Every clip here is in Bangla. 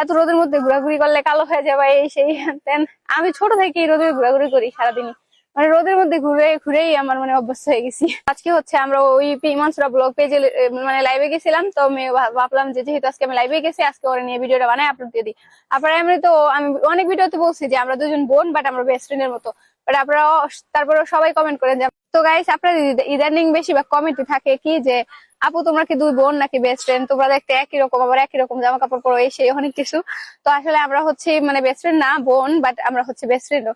এত রোদের মধ্যে ঘোরাঘুরি করলে কালো হয়ে যাবে এই সেই দেন আমি ছোট থেকে রোদে ঘোরাঘুরি করি সারাদিনই, মানে রোদের মধ্যে ঘুরে ঘুরেই আমার মানে অভ্যস্ত হয়ে গেছি। আজকে হচ্ছে আমরা ওই মানসুরা ব্লগ পেজে মানে লাইভে গেছিলাম, তো আমি ভাবলাম যে যেহেতু আজকে আমি লাইভে গেছি আজকে ওরা নিয়ে ভিডিওটা বানাই আপলোড দিয়ে দিই। আপনারা এমনি তো আমি অনেক ভিডিওতে বলছি যে আমরা দুজন বোন বাট আমরা বেস্ট ফ্রেন্ডের মতো, বাট আপনারা তারপরে সবাই কমেন্ট করেন যে তো গাইস আপনারা ইদানিং বেশিরভাগ কমেন্টে থাকে কি যে আপু তোমরা কি দুই বোন নাকি বেস্ট ফ্রেন্ড, তোমরা দেখতে একই রকম আবার একই রকম জামা কাপড় পরো এই সেই অনেক কিছু। তো আসলে আমরা হচ্ছে মানে বেস্ট ফ্রেন্ড না বোন, বাট আমরা হচ্ছে বেস্ট ফ্রেন্ড,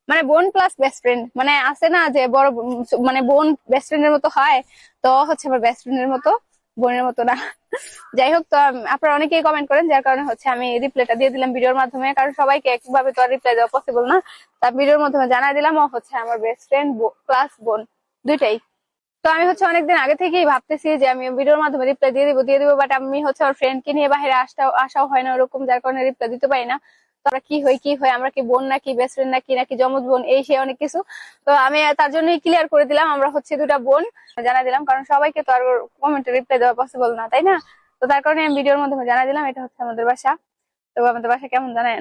মানে বোন প্লাস বেস্ট ফ্রেন্ড, মানে আছে না যে বড় মানে বোন বেস্ট ফ্রেন্ডের মতো হয়, তো হচ্ছে আমার বেস্ট ফ্রেন্ডের মতো, বোনের মতো না। যাই হোক, তো আপনারা অনেকেই কমেন্ট করেন যার কারণে হচ্ছে আমি রিপ্লাইটা দিয়ে দিলাম ভিডিওর মাধ্যমে, কারণ সবাইকে একভাবে তো আর রিপ্লাই দেওয়া পসিবল না। তা ভিডিওর মাধ্যমে জানাই দিলাম ও হচ্ছে আমার বেস্ট ফ্রেন্ড প্লাস বোন দুইটাই। তো আমি হচ্ছে অনেকদিন আগে থেকেই ভাবতেছি যে আমি ভিডিওর মাধ্যমে রিপ্লাই দিয়ে দিব, বাট আমি হচ্ছে আমার ফ্রেন্ড কে নিয়ে বাইরে আসাও হয় না ওরকম, যার কারণে রিপ্লাই দিতে পারি না। তো আমরা কি হয় আমরা কি বোন নাকি বেস্ট ফ্রেন্ড নাকি নাকি জমজ বোন এই সে অনেক কিছু। তো আমি তার জন্যই ক্লিয়ার করে দিলাম আমরা হচ্ছে দুটা বোন, জানা দিলাম, কারণ সবাইকে তো আর কমেন্টে রিপ্লাই দেওয়া পসিবল না, তাই না? তো তার কারণে আমি ভিডিওর মাধ্যমে জানা দিলাম এটা হচ্ছে আমাদের বাসা। তো আমাদের বাসা কেমন জানেন?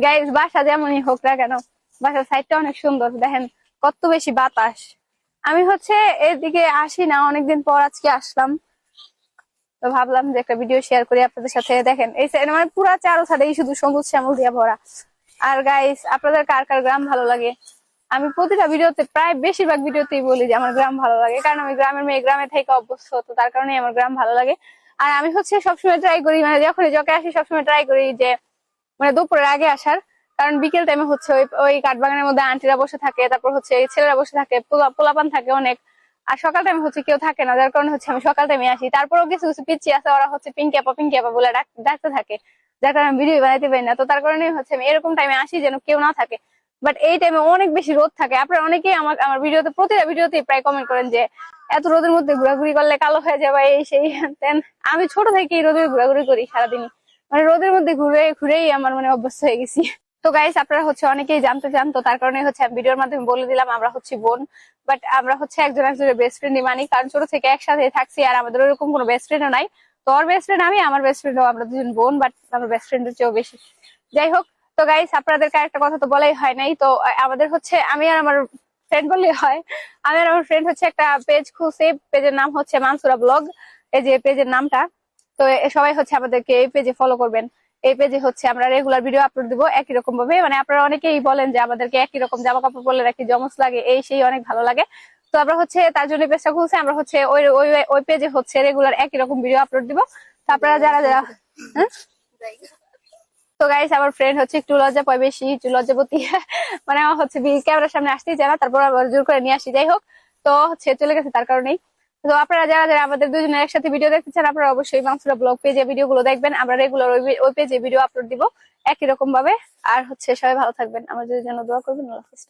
গাইজ বাসা যেমনই হোক না কেন বাসার সাইডটা অনেক সুন্দর, দেখেন কত বেশি বাতাস। আমি হচ্ছে এদিকে আসি না অনেকদিন পর আজকে আসলাম, তো ভাবলাম যে একটা ভিডিও শেয়ার করি আপনাদের সাথে। দেখেন এই সাইড মানে পুরা চারো সাইডেই শুধু সবুজ শ্যামল দিয়া ভরা। আর গাইস আপনাদের কার কার গ্রাম ভালো লাগে? আমি প্রতিটা ভিডিওতে প্রায় বেশিরভাগ ভিডিওতেই বলি যে আমার গ্রাম ভালো লাগে, কারণ আমি গ্রামের মেয়ে, গ্রামে থেকে অভ্যস্ত, তো তার কারণে আমার গ্রাম ভালো লাগে। আর আমি হচ্ছে সবসময় ট্রাই করি, মানে যখনই যকে আসি সবসময় ট্রাই করি যে মানে দুপুরের আগে আসার, কারণ বিকেল টাইমে হচ্ছে ওই ওই কাঠবাগানের মধ্যে আন্টিরা বসে থাকে, তারপর হচ্ছে এই ছেলেরা বসে থাকে, পোলাপান থাকে অনেক। আর সকাল টাইমে হচ্ছে কেউ থাকে না, যার কারণে হচ্ছে আমি সকাল টাইমে আসি। তারপরেও কিছু কিছু পিচ্ছি আছে ওরা হচ্ছে পিঙ্কি আপা বলে ডাকতে থাকে, যার কারণে ভিডিও বানাইতে পারি না। তো তার কারণে হচ্ছে আমি এরকম টাইমে আসি যেন কেউ না থাকে। বাট এই টাইমে অনেক বেশি রোদ থাকে, আপনারা অনেকেই আমার আমার ভিডিওতে প্রতিটা ভিডিওতে প্রায় কমেন্ট করেন যে এত রোদের মধ্যে ঘোরাঘুরি করলে কালো হয়ে যাবে এই সেই দেন আমি ছোট থেকেই রোদে ঘোরাঘুরি করি সারাদিনই, মানে রোদের মধ্যে ঘুরে ঘুরেই আমার মানে অভ্যস্ত হয়ে গেছি। তো গাইস আপনারা হচ্ছে অনেকেই জানতে চান, তো তার কারণে হচ্ছে আমি ভিডিওর মাধ্যমে বলে দিলাম আমরা হচ্ছে বোন, বাট আমরা হচ্ছে একজন একজনের বেস্ট ফ্রেন্ডই মানি, কারণ ছোট থেকে একসাথে থাকছি আর আমাদের ওরকম কোনো বেস্ট ফ্রেন্ডও নাই। তো ওর বেস্ট ফ্রেন্ড আমি, আমার বেস্ট ফ্রেন্ডও, আমরা দুজন বোন বাট আমার বেস্ট ফ্রেন্ডের চেয়েও বেশি। যাই হোক, তো গাইস আপনাদেরকে একটা কথা তো বলাই হয় নাই, তো আমাদের হচ্ছে আমি আর আমার ফ্রেন্ড বললেই হয়, আমি আর আমার ফ্রেন্ড হচ্ছে একটা পেজ খুলছি, পেজের নাম হচ্ছে মানসুরা ব্লগ, এই যে পেজের নামটা। তো সবাই হচ্ছে আমাদেরকে এই পেজে ফলো করবেন। এই পেজে হচ্ছে আমরা রেগুলার ভিডিও আপলোড দিব একই রকম ভাবে, মানে আপনারা অনেকেই বলেন যে আমাদেরকে একই রকম জামা কাপড় পরলে নাকি জমস লাগে এই সেই অনেক ভালো লাগে। তো আমরা হচ্ছে তার জন্য পেজটা খুলছি, আমরা হচ্ছে ওই ওই ওই পেজে হচ্ছে রেগুলার একই রকম ভিডিও আপলোড দিব। তো আপনারা যারা যারা হ্যাঁ। তো গাইস আমার ফ্রেন্ড হচ্ছে একটু লজ্জা পায় বেশি, একটু লজ্জাবতী মানে আমার হচ্ছে ক্যামেরার সামনে আসতেই চায় না, তারপর আবার জোর করে নিয়ে আসি। যাই হোক, তো হচ্ছে চলে গেছে তার কারণেই। তো আপনারা যারা যারা আমাদের দুজনের একসাথে ভিডিও দেখতে চান আপনারা অবশ্যই মানসুরা ব্লগ পেজে ভিডিও গুলো দেখবেন, আমরা রেগুলার ওই পেজে ভিডিও আপলোড দিব একই রকম ভাবে। আর হচ্ছে সবাই ভালো থাকবেন, আমাদের জন্য দোয়া করবেন। আল্লাহ হাফেজ।